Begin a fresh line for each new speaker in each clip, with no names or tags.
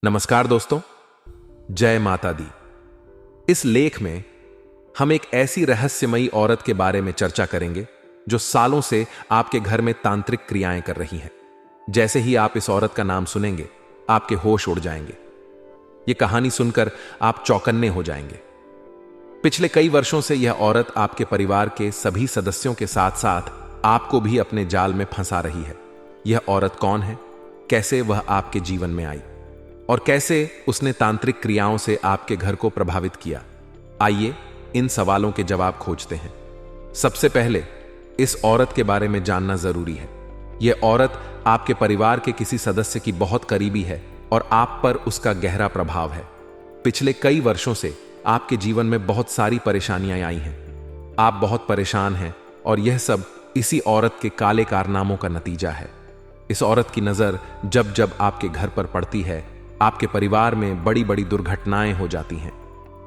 नमस्कार दोस्तों, जय माता दी। इस लेख में हम एक ऐसी रहस्यमयी औरत के बारे में चर्चा करेंगे जो सालों से आपके घर में तांत्रिक क्रियाएं कर रही हैं। जैसे ही आप इस औरत का नाम सुनेंगे, आपके होश उड़ जाएंगे। यह कहानी सुनकर आप चौकन्ने हो जाएंगे। पिछले कई वर्षों से यह औरत आपके परिवार के सभी सदस्यों के साथ साथ आपको भी अपने जाल में फंसा रही है। यह औरत कौन है, कैसे वह आपके जीवन में आई और कैसे उसने तांत्रिक क्रियाओं से आपके घर को प्रभावित किया? आइए इन सवालों के जवाब खोजते हैं। सबसे पहले इस औरत के बारे में जानना जरूरी है। यह औरत आपके परिवार के किसी सदस्य की बहुत करीबी है और आप पर उसका गहरा प्रभाव है। पिछले कई वर्षों से आपके जीवन में बहुत सारी परेशानियां आई हैं। आप बहुत परेशान हैं और यह सब इसी औरत के काले कारनामों का नतीजा है। इस औरत की नजर जब जब आपके घर पर पड़ती है, आपके परिवार में बड़ी बड़ी दुर्घटनाएं हो जाती हैं।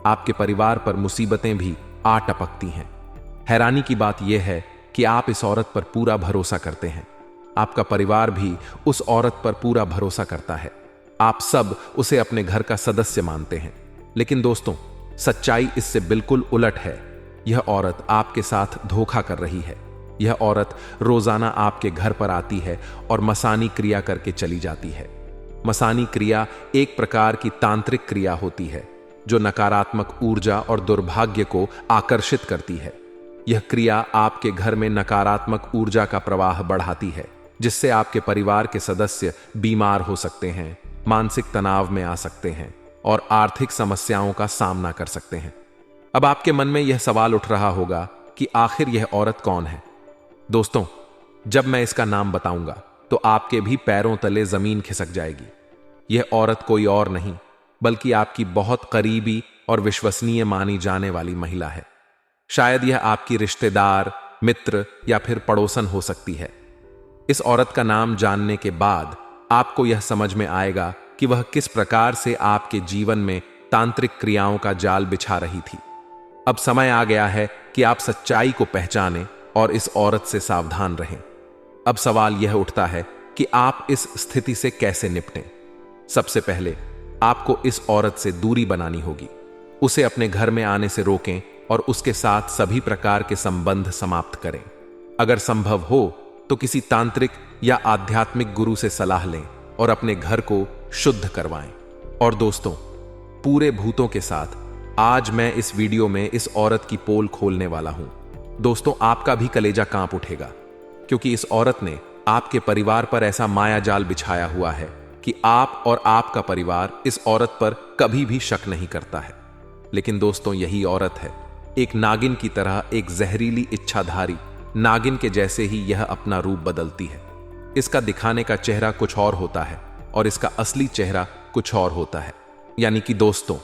आपके परिवार पर मुसीबतें भी आ टपकती हैं। हैरानी की बात यह है कि आप इस औरत पर पूरा भरोसा करते हैं। आपका परिवार भी उस औरत पर पूरा भरोसा करता है। आप सब उसे अपने घर का सदस्य मानते हैं। लेकिन दोस्तों, सच्चाई इससे बिल्कुल उलट है। यह औरत आपके साथ धोखा कर रही है। यह औरत रोजाना आपके घर पर आती है और मसानी क्रिया करके चली जाती है। मसानी क्रिया एक प्रकार की तांत्रिक क्रिया होती है जो नकारात्मक ऊर्जा और दुर्भाग्य को आकर्षित करती है। यह क्रिया आपके घर में नकारात्मक ऊर्जा का प्रवाह बढ़ाती है, जिससे आपके परिवार के सदस्य बीमार हो सकते हैं, मानसिक तनाव में आ सकते हैं और आर्थिक समस्याओं का सामना कर सकते हैं। अब आपके मन में यह सवाल उठ रहा होगा कि आखिर यह औरत कौन है? दोस्तों, जब मैं इसका नाम बताऊंगा तो आपके भी पैरों तले जमीन खिसक जाएगी। यह औरत कोई और नहीं बल्कि आपकी बहुत करीबी और विश्वसनीय मानी जाने वाली महिला है। शायद यह आपकी रिश्तेदार, मित्र या फिर पड़ोसन हो सकती है। इस औरत का नाम जानने के बाद आपको यह समझ में आएगा कि वह किस प्रकार से आपके जीवन में तांत्रिक क्रियाओं का जाल बिछा रही थी। अब समय आ गया है कि आप सच्चाई को पहचानें और इस औरत से सावधान रहें। अब सवाल यह उठता है कि आप इस स्थिति से कैसे निपटें। सबसे पहले आपको इस औरत से दूरी बनानी होगी। उसे अपने घर में आने से रोकें और उसके साथ सभी प्रकार के संबंध समाप्त करें। अगर संभव हो तो किसी तांत्रिक या आध्यात्मिक गुरु से सलाह लें और अपने घर को शुद्ध करवाएं। और दोस्तों, पूरे भूतों के साथ आज मैं इस वीडियो में इस औरत की पोल खोलने वाला हूं। दोस्तों, आपका भी कलेजा कांप उठेगा, क्योंकि इस औरत ने आपके परिवार पर ऐसा माया जाल बिछाया हुआ है कि आप और आपका परिवार इस औरत पर कभी भी शक नहीं करता है। लेकिन दोस्तों, यही औरत है, एक नागिन की तरह, एक जहरीली इच्छाधारी नागिन के जैसे ही यह अपना रूप बदलती है। इसका दिखाने का चेहरा कुछ और होता है और इसका असली चेहरा कुछ और होता है। यानी कि दोस्तों,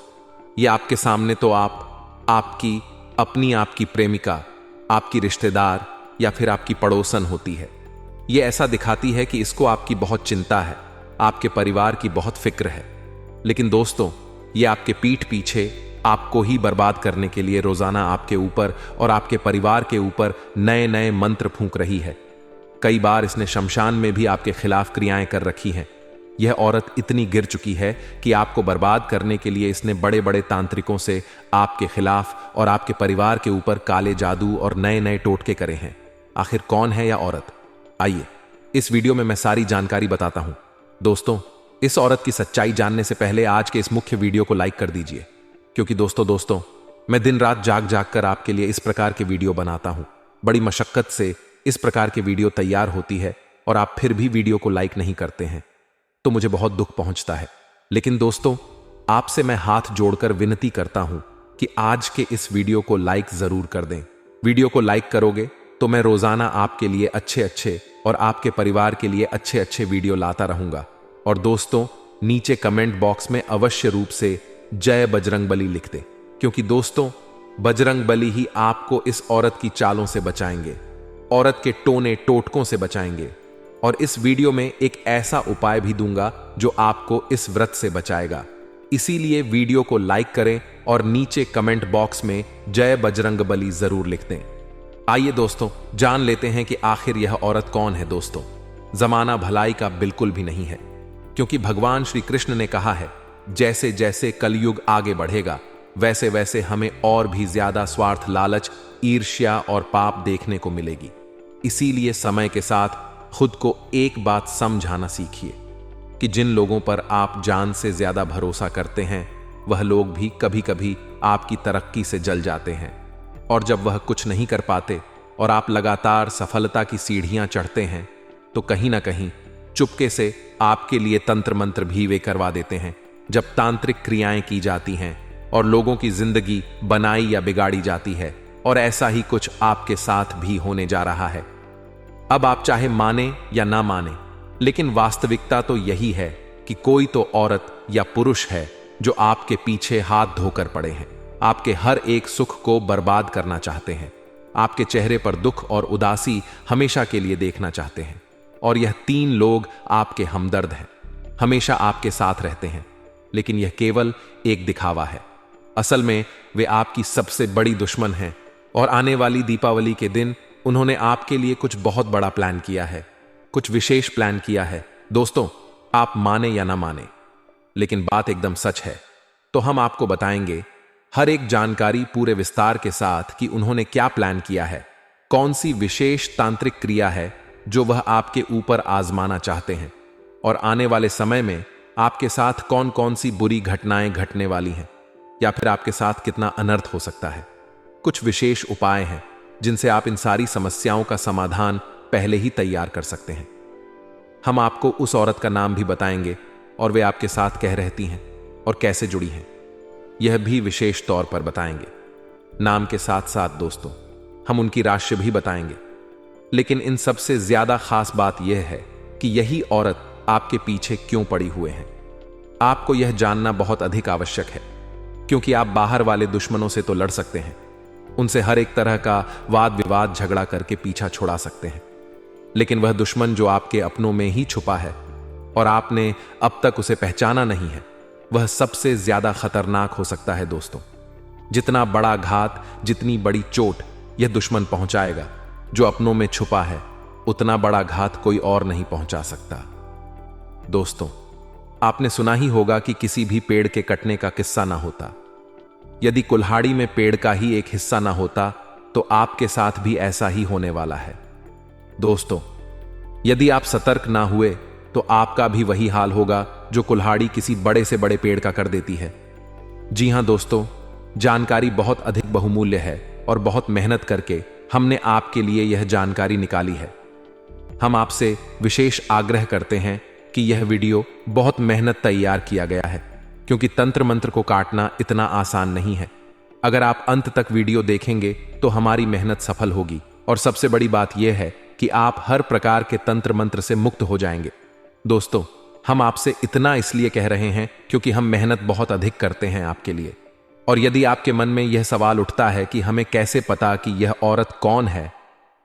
ये आपके सामने तो आपकी प्रेमिका, आपकी रिश्तेदार या फिर आपकी पड़ोसन होती है। ये ऐसा दिखाती है कि इसको आपकी बहुत चिंता है, आपके परिवार की बहुत फिक्र है। लेकिन दोस्तों, ये आपके पीठ पीछे आपको ही बर्बाद करने के लिए रोजाना आपके ऊपर और आपके परिवार के ऊपर नए नए मंत्र फूंक रही है। कई बार इसने शमशान में भी आपके खिलाफ क्रियाएं कर रखी हैं। यह औरत इतनी गिर चुकी है कि आपको बर्बाद करने के लिए इसने बड़े बड़े तांत्रिकों से आपके खिलाफ और आपके परिवार के ऊपर काले जादू और नए नए टोटके करे हैं। आखिर कौन है यह औरत? आइए इस वीडियो में मैं सारी जानकारी बताता हूं। दोस्तों, इस औरत की सच्चाई जानने से पहले आज के इस मुख्य वीडियो को लाइक कर दीजिए, क्योंकि दोस्तों मैं दिन रात जाग जाग कर आपके लिए इस प्रकार के वीडियो बनाता हूं। बड़ी मशक्कत से इस प्रकार के वीडियो तैयार होती है और आप फिर भी वीडियो को लाइक नहीं करते हैं, तो मुझे बहुत दुख पहुंचता है। लेकिन दोस्तों, आपसे मैं हाथ जोड़कर विनती करता हूं कि आज के इस वीडियो को लाइक जरूर कर दें। वीडियो को लाइक करोगे तो मैं रोजाना आपके लिए अच्छे अच्छे और आपके परिवार के लिए अच्छे अच्छे वीडियो लाता रहूंगा। और दोस्तों, नीचे कमेंट बॉक्स में अवश्य रूप से जय बजरंगबली लिख दें, क्योंकि दोस्तों, बजरंगबली ही आपको इस औरत की चालों से बचाएंगे, औरत के टोने टोटकों से बचाएंगे। और इस वीडियो में एक ऐसा उपाय भी दूंगा जो आपको इस व्रत से बचाएगा। इसीलिए वीडियो को लाइक करें और नीचे कमेंट बॉक्स में जय बजरंगबली जरूर लिख दें। आइए दोस्तों, जान लेते हैं कि आखिर यह औरत कौन है। दोस्तों, जमाना भलाई का बिल्कुल भी नहीं है। क्योंकि भगवान श्री कृष्ण ने कहा है, जैसे जैसे कलयुग आगे बढ़ेगा वैसे वैसे हमें और भी ज्यादा स्वार्थ, लालच, ईर्ष्या और पाप देखने को मिलेगी। इसीलिए समय के साथ खुद को एक बात समझाना सीखिए कि जिन लोगों पर आप जान से ज्यादा भरोसा करते हैं वह लोग भी कभी कभी आपकी तरक्की से जल जाते हैं, और जब वह कुछ नहीं कर पाते और आप लगातार सफलता की सीढ़ियां चढ़ते हैं तो कहीं ना कहीं चुपके से आपके लिए तंत्र मंत्र भी वे करवा देते हैं। जब तांत्रिक क्रियाएं की जाती हैं और लोगों की जिंदगी बनाई या बिगाड़ी जाती है, और ऐसा ही कुछ आपके साथ भी होने जा रहा है। अब आप चाहे माने या ना माने, लेकिन वास्तविकता तो यही है कि कोई तो औरत या पुरुष है जो आपके पीछे हाथ धोकर पड़े हैं, आपके हर एक सुख को बर्बाद करना चाहते हैं, आपके चेहरे पर दुख और उदासी हमेशा के लिए देखना चाहते हैं। और यह 3 लोग आपके हमदर्द हैं, हमेशा आपके साथ रहते हैं, लेकिन यह केवल एक दिखावा है। असल में वे आपकी सबसे बड़ी दुश्मन हैं, और आने वाली दीपावली के दिन उन्होंने आपके लिए कुछ बहुत बड़ा प्लान किया है, कुछ विशेष प्लान किया है। दोस्तों, आप माने या ना माने, लेकिन बात एकदम सच है। तो हम आपको बताएंगे हर एक जानकारी पूरे विस्तार के साथ कि उन्होंने क्या प्लान किया है, कौन सी विशेष तांत्रिक क्रिया है जो वह आपके ऊपर आजमाना चाहते हैं, और आने वाले समय में आपके साथ कौन कौन सी बुरी घटनाएं घटने वाली हैं, या फिर आपके साथ कितना अनर्थ हो सकता है। कुछ विशेष उपाय हैं जिनसे आप इन सारी समस्याओं का समाधान पहले ही तैयार कर सकते हैं। हम आपको उस औरत का नाम भी बताएंगे और वे आपके साथ कह रहती हैं और कैसे जुड़ी हैं, यह भी विशेष तौर पर बताएंगे। नाम के साथ साथ दोस्तों हम उनकी राशि भी बताएंगे। लेकिन इन सबसे ज्यादा खास बात यह है कि यही औरत आपके पीछे क्यों पड़ी हुए हैं। आपको यह जानना बहुत अधिक आवश्यक है, क्योंकि आप बाहर वाले दुश्मनों से तो लड़ सकते हैं, उनसे हर एक तरह का वाद विवाद झगड़ा करके पीछा छुड़ा सकते हैं, लेकिन वह दुश्मन जो आपके अपनों में ही छुपा है और आपने अब तक उसे पहचाना नहीं है, वह सबसे ज्यादा खतरनाक हो सकता है। दोस्तों, जितना बड़ा घात, जितनी बड़ी चोट यह दुश्मन पहुंचाएगा जो अपनों में छुपा है, उतना बड़ा घात कोई और नहीं पहुंचा सकता। दोस्तों, आपने सुना ही होगा कि किसी भी पेड़ के कटने का किस्सा ना होता। यदि कुल्हाड़ी में पेड़ का ही एक हिस्सा ना होता तो आपके साथ भी ऐसा ही होने वाला है। दोस्तों, यदि आप सतर्क ना हुए तो आपका भी वही हाल होगा जो कुल्हाड़ी किसी बड़े से बड़े पेड़ का कर देती है। जी हां दोस्तों, जानकारी बहुत अधिक बहुमूल्य है और बहुत मेहनत करके हमने आपके लिए यह जानकारी निकाली है। हम आपसे विशेष आग्रह करते हैं कि यह वीडियो बहुत मेहनत तैयार किया गया है, क्योंकि तंत्र मंत्र को काटना इतना आसान नहीं है। अगर आप अंत तक वीडियो देखेंगे तो हमारी मेहनत सफल होगी, और सबसे बड़ी बात यह है कि आप हर प्रकार के तंत्र मंत्र से मुक्त हो जाएंगे। दोस्तों, हम आपसे इतना इसलिए कह रहे हैं क्योंकि हम मेहनत बहुत अधिक करते हैं आपके लिए। और यदि आपके मन में यह सवाल उठता है कि हमें कैसे पता कि यह औरत कौन है,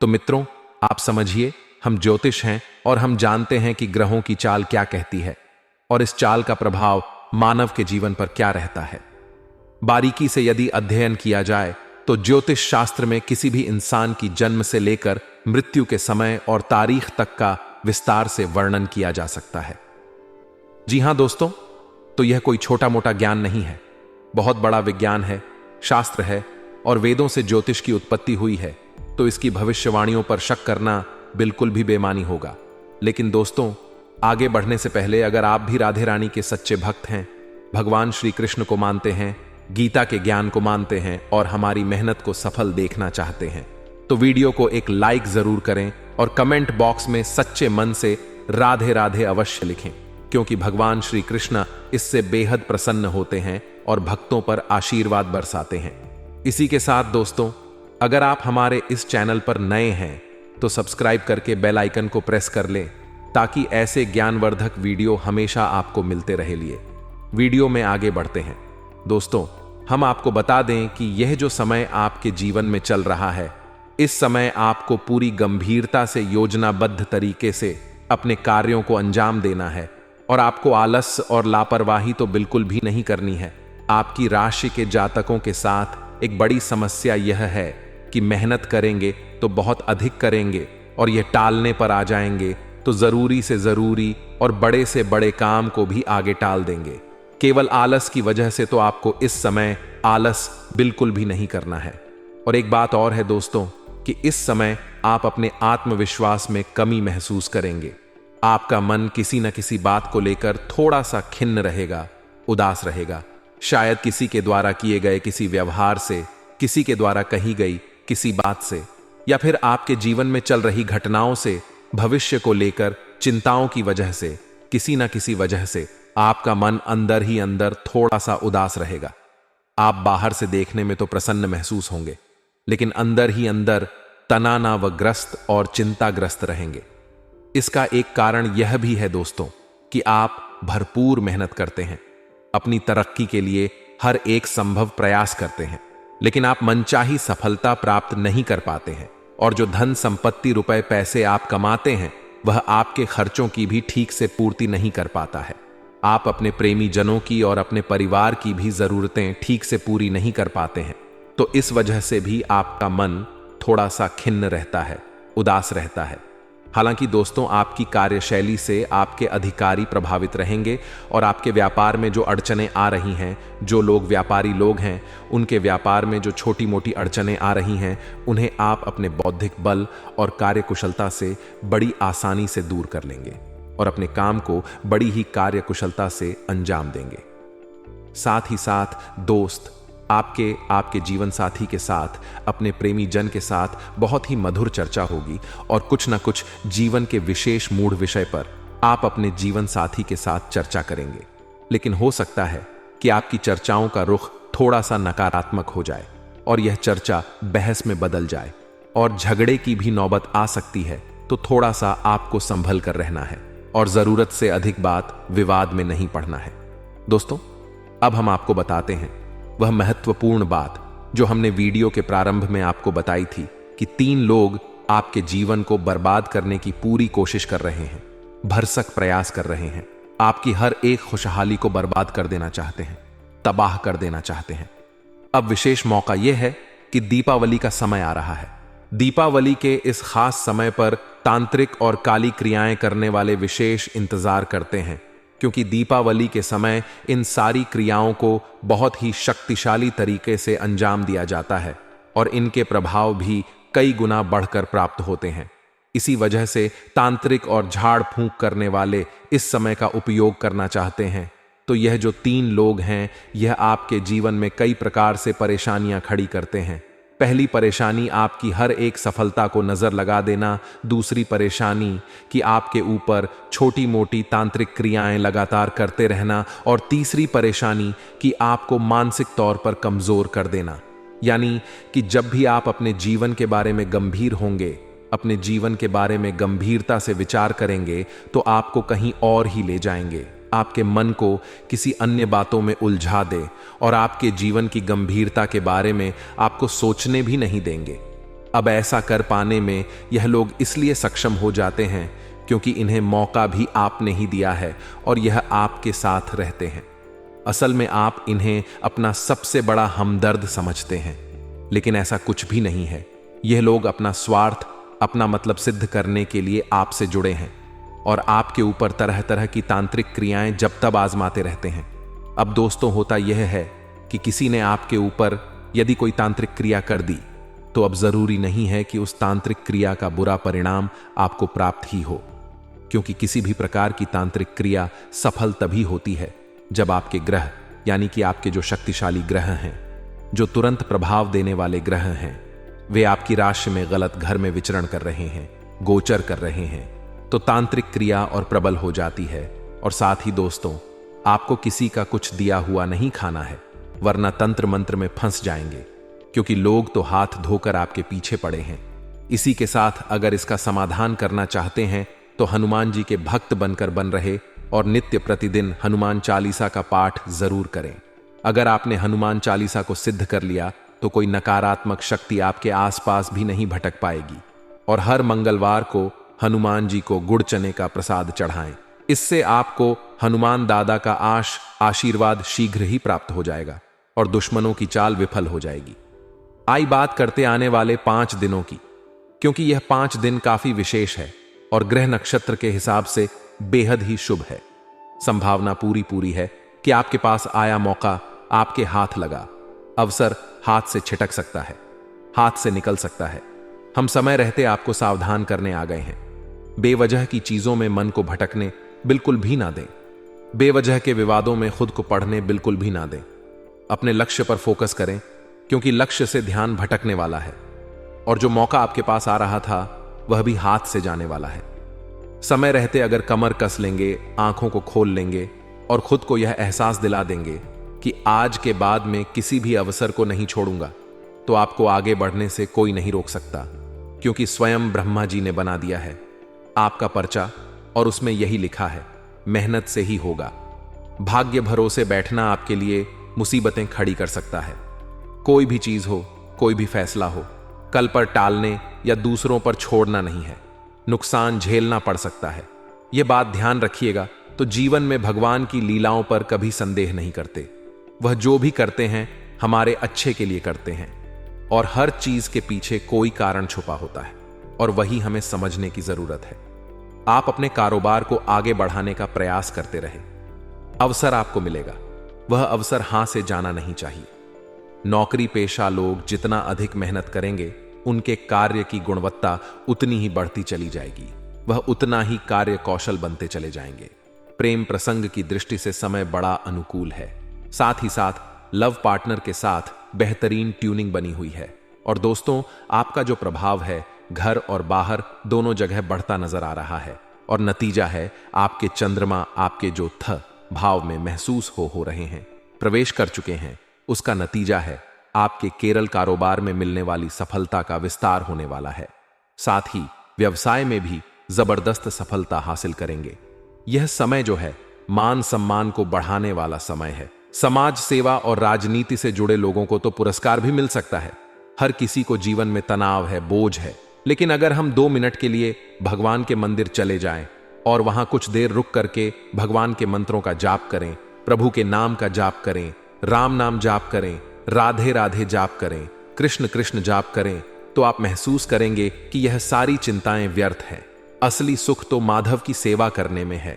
तो मित्रों आप समझिए, हम ज्योतिष हैं और हम जानते हैं कि ग्रहों की चाल क्या कहती है और इस चाल का प्रभाव मानव के जीवन पर क्या रहता है। बारीकी से यदि अध्ययन किया जाए तो ज्योतिष शास्त्र में किसी भी इंसान की जन्म से लेकर मृत्यु के समय और तारीख तक का विस्तार से वर्णन किया जा सकता है। जी हां दोस्तों, तो यह कोई छोटा मोटा ज्ञान नहीं है, बहुत बड़ा विज्ञान है, शास्त्र है, और वेदों से ज्योतिष की उत्पत्ति हुई है, तो इसकी भविष्यवाणियों पर शक करना बिल्कुल भी बेमानी होगा। लेकिन दोस्तों, आगे बढ़ने से पहले अगर आप भी राधे रानी के सच्चे भक्त हैं, भगवान श्री कृष्ण को मानते हैं, गीता के ज्ञान को मानते हैं और हमारी मेहनत को सफल देखना चाहते हैं, तो वीडियो को एक लाइक जरूर करें और कमेंट बॉक्स में सच्चे मन से राधे राधे अवश्य लिखें, क्योंकि भगवान श्री कृष्ण इससे बेहद प्रसन्न होते हैं और भक्तों पर आशीर्वाद बरसाते हैं। इसी के साथ दोस्तों, अगर आप हमारे इस चैनल पर नए हैं तो सब्सक्राइब करके बेल आइकन को प्रेस कर लें, ताकि ऐसे ज्ञानवर्धक वीडियो हमेशा आपको मिलते रहे। लिए वीडियो में आगे बढ़ते हैं। दोस्तों, हम आपको बता दें कि यह जो समय आपके जीवन में चल रहा है, इस समय आपको पूरी गंभीरता से योजनाबद्ध तरीके से अपने कार्यों को अंजाम देना है, और आपको आलस और लापरवाही तो बिल्कुल भी नहीं करनी है। आपकी राशि के जातकों के साथ एक बड़ी समस्या यह है कि मेहनत करेंगे तो बहुत अधिक करेंगे और यह टालने पर आ जाएंगे तो जरूरी से जरूरी और बड़े से बड़े काम को भी आगे टाल देंगे। केवल आलस की वजह से तो आपको इस समय आलस बिल्कुल भी नहीं करना है। और एक बात और है दोस्तों कि इस समय आप अपने आत्मविश्वास में कमी महसूस करेंगे। आपका मन किसी न किसी बात को लेकर थोड़ा सा खिन्न रहेगा, उदास रहेगा। शायद किसी के द्वारा किए गए किसी व्यवहार से, किसी के द्वारा कही गई किसी बात से, या फिर आपके जीवन में चल रही घटनाओं से, भविष्य को लेकर चिंताओं की वजह से, किसी न किसी वजह से आपका मन अंदर ही अंदर थोड़ा सा उदास रहेगा। आप बाहर से देखने में तो प्रसन्न महसूस होंगे, लेकिन अंदर ही अंदर तनावग्रस्त और चिंताग्रस्त रहेंगे। इसका एक कारण यह भी है दोस्तों कि आप भरपूर मेहनत करते हैं, अपनी तरक्की के लिए हर एक संभव प्रयास करते हैं, लेकिन आप मनचाही सफलता प्राप्त नहीं कर पाते हैं। और जो धन संपत्ति, रुपए पैसे आप कमाते हैं, वह आपके खर्चों की भी ठीक से पूर्ति नहीं कर पाता है। आप अपने प्रेमी जनों की और अपने परिवार की भी जरूरतें ठीक से पूरी नहीं कर पाते हैं। तो इस वजह से भी आपका मन थोड़ा सा खिन्न रहता है, उदास रहता है। हालांकि दोस्तों, आपकी कार्यशैली से आपके अधिकारी प्रभावित रहेंगे और आपके व्यापार में जो अड़चनें आ रही हैं, जो लोग व्यापारी लोग हैं, उनके व्यापार में जो छोटी मोटी अड़चनें आ रही हैं, उन्हें आप अपने बौद्धिक बल और कार्यकुशलता से बड़ी आसानी से दूर कर लेंगे और अपने काम को बड़ी ही कार्यकुशलता से अंजाम देंगे। साथ ही साथ दोस्त, आपके जीवन साथी के साथ, अपने प्रेमी जन के साथ बहुत ही मधुर चर्चा होगी और कुछ न कुछ जीवन के विशेष मूढ़ विषय पर आप अपने जीवन साथी के साथ चर्चा करेंगे। लेकिन हो सकता है कि आपकी चर्चाओं का रुख थोड़ा सा नकारात्मक हो जाए और यह चर्चा बहस में बदल जाए और झगड़े की भी नौबत आ सकती है। तो थोड़ा सा आपको संभल कर रहना है और जरूरत से अधिक बात विवाद में नहीं पड़ना है। दोस्तों, अब हम आपको बताते हैं वह महत्वपूर्ण बात जो हमने वीडियो के प्रारंभ में आपको बताई थी कि 3 लोग आपके जीवन को बर्बाद करने की पूरी कोशिश कर रहे हैं, भरसक प्रयास कर रहे हैं, आपकी हर एक खुशहाली को बर्बाद कर देना चाहते हैं, तबाह कर देना चाहते हैं। अब विशेष मौका यह है कि दीपावली का समय आ रहा है। दीपावली के इस खास समय पर तांत्रिक और काली क्रियाएं करने वाले विशेष इंतजार करते हैं, क्योंकि दीपावली के समय इन सारी क्रियाओं को बहुत ही शक्तिशाली तरीके से अंजाम दिया जाता है और इनके प्रभाव भी कई गुना बढ़कर प्राप्त होते हैं। इसी वजह से तांत्रिक और झाड़ फूंक करने वाले इस समय का उपयोग करना चाहते हैं। तो यह जो 3 लोग हैं, यह आपके जीवन में कई प्रकार से परेशानियां खड़ी करते हैं। पहली परेशानी आपकी हर एक सफलता को नजर लगा देना, दूसरी परेशानी कि आपके ऊपर छोटी मोटी तांत्रिक क्रियाएं लगातार करते रहना, और तीसरी परेशानी कि आपको मानसिक तौर पर कमजोर कर देना। यानी कि जब भी आप अपने जीवन के बारे में गंभीर होंगे, अपने जीवन के बारे में गंभीरता से विचार करेंगे, तो आपको कहीं और ही ले जाएंगे, आपके मन को किसी अन्य बातों में उलझा दे और आपके जीवन की गंभीरता के बारे में आपको सोचने भी नहीं देंगे। अब ऐसा कर पाने में यह लोग इसलिए सक्षम हो जाते हैं क्योंकि इन्हें मौका भी आपने ही दिया है और यह आपके साथ रहते हैं। असल में आप इन्हें अपना सबसे बड़ा हमदर्द समझते हैं, लेकिन ऐसा कुछ भी नहीं है। यह लोग अपना स्वार्थ, अपना मतलब सिद्ध करने के लिए आपसे जुड़े हैं और आपके ऊपर तरह तरह की तांत्रिक क्रियाएं जब तब आजमाते रहते हैं। अब दोस्तों, होता यह है कि किसी ने आपके ऊपर यदि कोई तांत्रिक क्रिया कर दी, तो अब जरूरी नहीं है कि उस तांत्रिक क्रिया का बुरा परिणाम आपको प्राप्त ही हो, क्योंकि किसी भी प्रकार की तांत्रिक क्रिया सफल तभी होती है जब आपके ग्रह, यानी कि आपके जो शक्तिशाली ग्रह हैं, जो तुरंत प्रभाव देने वाले ग्रह हैं, वे आपकी राशि में गलत घर में विचरण कर रहे हैं, गोचर कर रहे हैं, तो तांत्रिक क्रिया और प्रबल हो जाती है। और साथ ही दोस्तों, आपको किसी का कुछ दिया हुआ नहीं खाना है, वरना तंत्र मंत्र में फंस जाएंगे, क्योंकि लोग तो हाथ धोकर आपके पीछे पड़े हैं। इसी के साथ अगर इसका समाधान करना चाहते हैं तो हनुमान जी के भक्त बनकर बन रहे और नित्य प्रतिदिन हनुमान चालीसा का पाठ जरूर करें। अगर आपने हनुमान चालीसा को सिद्ध कर लिया तो कोई नकारात्मक शक्ति आपके आसपास भी नहीं भटक पाएगी। और हर मंगलवार को हनुमान जी को गुड़ चने का प्रसाद चढ़ाएं। इससे आपको हनुमान दादा का आशीर्वाद शीघ्र ही प्राप्त हो जाएगा और दुश्मनों की चाल विफल हो जाएगी। आई बात करते आने वाले 5 दिनों की, क्योंकि यह 5 दिन काफी विशेष है। और ग्रह नक्षत्र के हिसाब से बेहद ही शुभ है। संभावना पूरी है कि आपके पास आया मौका आपके हाथ लगा। अवसर हाथ से छिटक सकता है, हाथ से निकल सकता है। हम समय रहते आपको सावधान करने आ गए हैं। बेवजह की चीजों में मन को भटकने बिल्कुल भी ना दें। बेवजह के विवादों में खुद को पढ़ने बिल्कुल भी ना दें। अपने लक्ष्य पर फोकस करें, क्योंकि लक्ष्य से ध्यान भटकने वाला है और जो मौका आपके पास आ रहा था वह भी हाथ से जाने वाला है। समय रहते अगर कमर कस लेंगे, आंखों को खोल लेंगे और खुद को यह एहसास दिला देंगे कि आज के बाद में किसी भी अवसर को नहीं छोड़ूंगा, तो आपको आगे बढ़ने से कोई नहीं रोक सकता, क्योंकि स्वयं ब्रह्मा जी ने बना दिया है आपका पर्चा और उसमें यही लिखा है, मेहनत से ही होगा। भाग्य भरोसे बैठना आपके लिए मुसीबतें खड़ी कर सकता है। कोई भी चीज हो, कोई भी फैसला हो, कल पर टालने या दूसरों पर छोड़ना नहीं है। नुकसान झेलना पड़ सकता है। यह बात ध्यान रखिएगा। तो जीवन में भगवान की लीलाओं पर कभी संदेह नहीं करते। वह जो भी करते हैं हमारे अच्छे के लिए करते हैं और हर चीज के पीछे कोई कारण छुपा होता है और वही हमें समझने की जरूरत है। आप अपने कारोबार को आगे बढ़ाने का प्रयास करते रहे। अवसर आपको मिलेगा, वह अवसर हां से जाना नहीं चाहिए। नौकरी पेशा लोग जितना अधिक मेहनत करेंगे, उनके कार्य की गुणवत्ता उतनी ही बढ़ती चली जाएगी। वह उतना ही कार्य कौशल बनते चले जाएंगे। प्रेम प्रसंग की दृष्टि से समय बड़ा अनुकूल है। साथ ही साथ लव पार्टनर के साथ बेहतरीन ट्यूनिंग बनी हुई है। और दोस्तों, आपका जो प्रभाव है घर और बाहर दोनों जगह बढ़ता नजर आ रहा है और नतीजा है आपके चंद्रमा आपके जो थ भाव में महसूस हो रहे हैं, प्रवेश कर चुके हैं। उसका नतीजा है आपके केरल कारोबार में मिलने वाली सफलता का विस्तार होने वाला है। साथ ही व्यवसाय में भी जबरदस्त सफलता हासिल करेंगे। यह समय जो है मान सम्मान को बढ़ाने वाला समय है। समाज सेवा और राजनीति से जुड़े लोगों को तो पुरस्कार भी मिल सकता है। हर किसी को जीवन में तनाव है, बोझ है, लेकिन अगर हम 2 मिनट के लिए भगवान के मंदिर चले जाएं और वहां कुछ देर रुक करके भगवान के मंत्रों का जाप करें, प्रभु के नाम का जाप करें, राम नाम जाप करें, राधे राधे जाप करें, कृष्ण कृष्ण जाप करें, तो आप महसूस करेंगे कि यह सारी चिंताएं व्यर्थ हैं। असली सुख तो माधव की सेवा करने में है।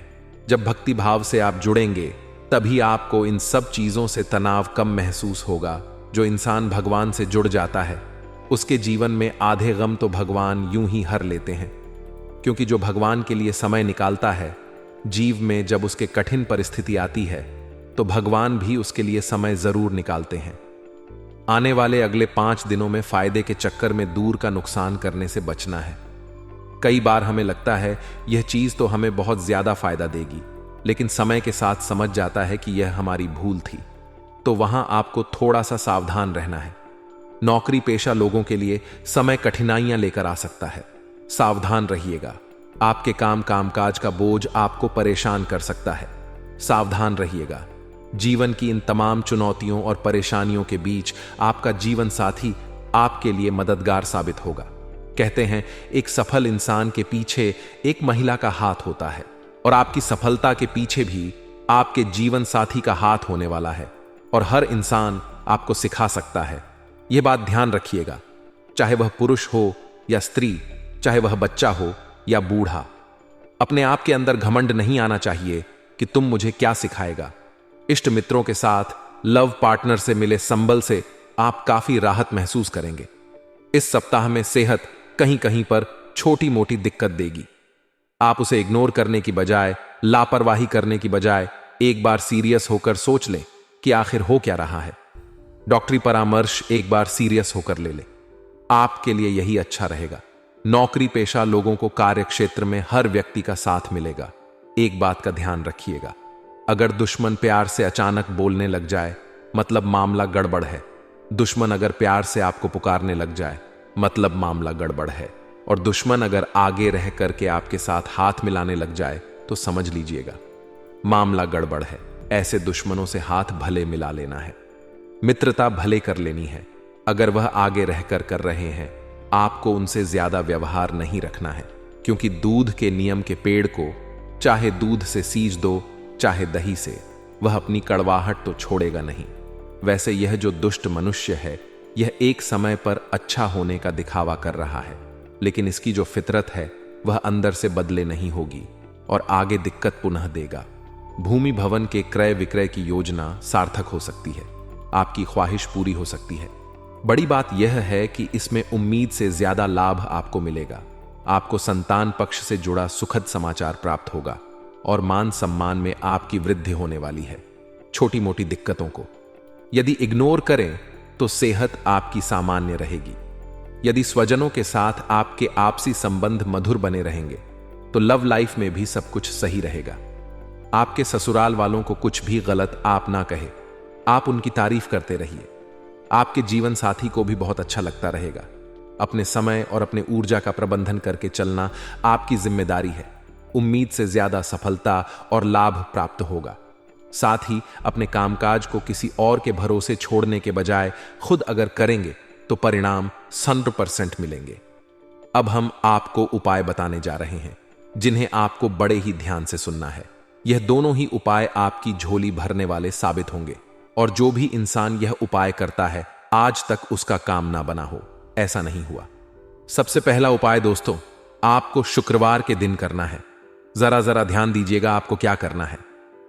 जब भक्ति भाव से आप जुड़ेंगे, तभी आपको इन सब चीजों से तनाव कम महसूस होगा। जो इंसान भगवान से जुड़ जाता है, उसके जीवन में आधे गम तो भगवान यूं ही हर लेते हैं, क्योंकि जो भगवान के लिए समय निकालता है, जीव में जब उसके कठिन परिस्थिति आती है, तो भगवान भी उसके लिए समय जरूर निकालते हैं। आने वाले अगले 5 दिनों में फायदे के चक्कर में दूर का नुकसान करने से बचना है। कई बार हमें लगता है यह चीज तो हमें बहुत ज्यादा फायदा देगी, लेकिन समय के साथ समझ जाता है कि यह हमारी भूल थी। तो वहां आपको थोड़ा सा सावधान रहना है। नौकरी पेशा लोगों के लिए समय कठिनाइयां लेकर आ सकता है। सावधान रहिएगा। आपके कामकाज का बोझ आपको परेशान कर सकता है। सावधान रहिएगा। जीवन की इन तमाम चुनौतियों और परेशानियों के बीच आपका जीवन साथी आपके लिए मददगार साबित होगा। कहते हैं एक सफल इंसान के पीछे एक महिला का हाथ होता है, और आपकी सफलता के पीछे भी आपके जीवन साथी का हाथ होने वाला है। और हर इंसान आपको सिखा सकता है। यह बात ध्यान रखिएगा। चाहे वह पुरुष हो या स्त्री, चाहे वह बच्चा हो या बूढ़ा, अपने आप के अंदर घमंड नहीं आना चाहिए कि तुम मुझे क्या सिखाएगा। इष्ट मित्रों के साथ लव पार्टनर से मिले संबल से आप काफी राहत महसूस करेंगे। इस सप्ताह में सेहत कहीं कहीं पर छोटी मोटी दिक्कत देगी। आप उसे इग्नोर करने की बजाय, लापरवाही करने की बजाय एक बार सीरियस होकर सोच लें कि आखिर हो क्या रहा है। डॉक्टरी परामर्श एक बार सीरियस होकर ले लें। आपके लिए यही अच्छा रहेगा। नौकरी पेशा लोगों को कार्य क्षेत्र में हर व्यक्ति का साथ मिलेगा। एक बात का ध्यान रखिएगा, अगर दुश्मन प्यार से अचानक बोलने लग जाए, मतलब मामला गड़बड़ है। दुश्मन अगर प्यार से आपको पुकारने लग जाए, मतलब मामला गड़बड़ है। और दुश्मन अगर आगे रह करके आपके साथ हाथ मिलाने लग जाए, तो समझ लीजिएगा मामला गड़बड़ है। ऐसे दुश्मनों से हाथ भले मिला लेना है, मित्रता भले कर लेनी है। अगर वह आगे रहकर कर रहे हैं, आपको उनसे ज्यादा व्यवहार नहीं रखना है, क्योंकि दूध के नियम के पेड़ को चाहे दूध से सींच दो, चाहे दही से, वह अपनी कड़वाहट तो छोड़ेगा नहीं। वैसे यह जो दुष्ट मनुष्य है, यह एक समय पर अच्छा होने का दिखावा कर रहा है, लेकिन इसकी जो फितरत है वह अंदर से बदले नहीं होगी और आगे दिक्कत पुनः देगा। भूमि भवन के क्रय विक्रय की योजना सार्थक हो सकती है, आपकी ख्वाहिश पूरी हो सकती है। बड़ी बात यह है कि इसमें उम्मीद से ज्यादा लाभ आपको मिलेगा। आपको संतान पक्ष से जुड़ा सुखद समाचार प्राप्त होगा और मान सम्मान में आपकी वृद्धि होने वाली है। छोटी मोटी दिक्कतों को यदि इग्नोर करें तो सेहत आपकी सामान्य रहेगी। यदि स्वजनों के साथ आपके आपसी संबंध मधुर बने रहेंगे तो लव लाइफ में भी सब कुछ सही रहेगा। आपके ससुराल वालों को कुछ भी गलत आप ना कहे, आप उनकी तारीफ करते रहिए। आपके जीवन साथी को भी बहुत अच्छा लगता रहेगा। अपने समय और अपने ऊर्जा का प्रबंधन करके चलना आपकी जिम्मेदारी है। उम्मीद से ज्यादा सफलता और लाभ प्राप्त होगा। साथ ही अपने कामकाज को किसी और के भरोसे छोड़ने के बजाय खुद अगर करेंगे तो परिणाम 100% मिलेंगे। अब हम आपको उपाय बताने जा रहे हैं जिन्हें आपको बड़े ही ध्यान से सुनना है। यह दोनों ही उपाय आपकी झोली भरने वाले साबित होंगे और जो भी इंसान यह उपाय करता है आज तक उसका काम ना बना हो, ऐसा नहीं हुआ। सबसे पहला उपाय दोस्तों, आपको शुक्रवार के दिन करना है। जरा ध्यान दीजिएगा आपको क्या करना है।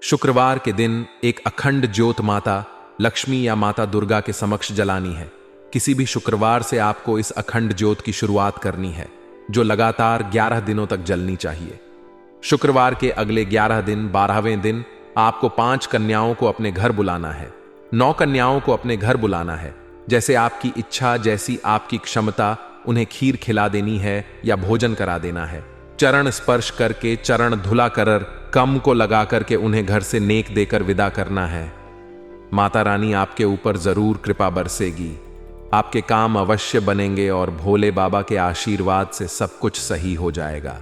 शुक्रवार के दिन एक अखंड ज्योत माता लक्ष्मी या माता दुर्गा के समक्ष जलानी है। किसी भी शुक्रवार से आपको इस अखंड ज्योत की शुरुआत करनी है जो लगातार 11 दिनों तक जलनी चाहिए। शुक्रवार के अगले 11 दिन 12वें दिन आपको 5 कन्याओं को अपने घर बुलाना है। 9 कन्याओं को अपने घर बुलाना है। जैसे आपकी इच्छा, जैसी आपकी क्षमता, उन्हें खीर खिला देनी है या भोजन करा देना है। चरण स्पर्श करके, चरण धुला कर, कम को लगा करके उन्हें घर से नेक देकर विदा करना है। माता रानी आपके ऊपर जरूर कृपा बरसेगी। आपके काम अवश्य बनेंगे और भोले बाबा के आशीर्वाद से सब कुछ सही हो जाएगा।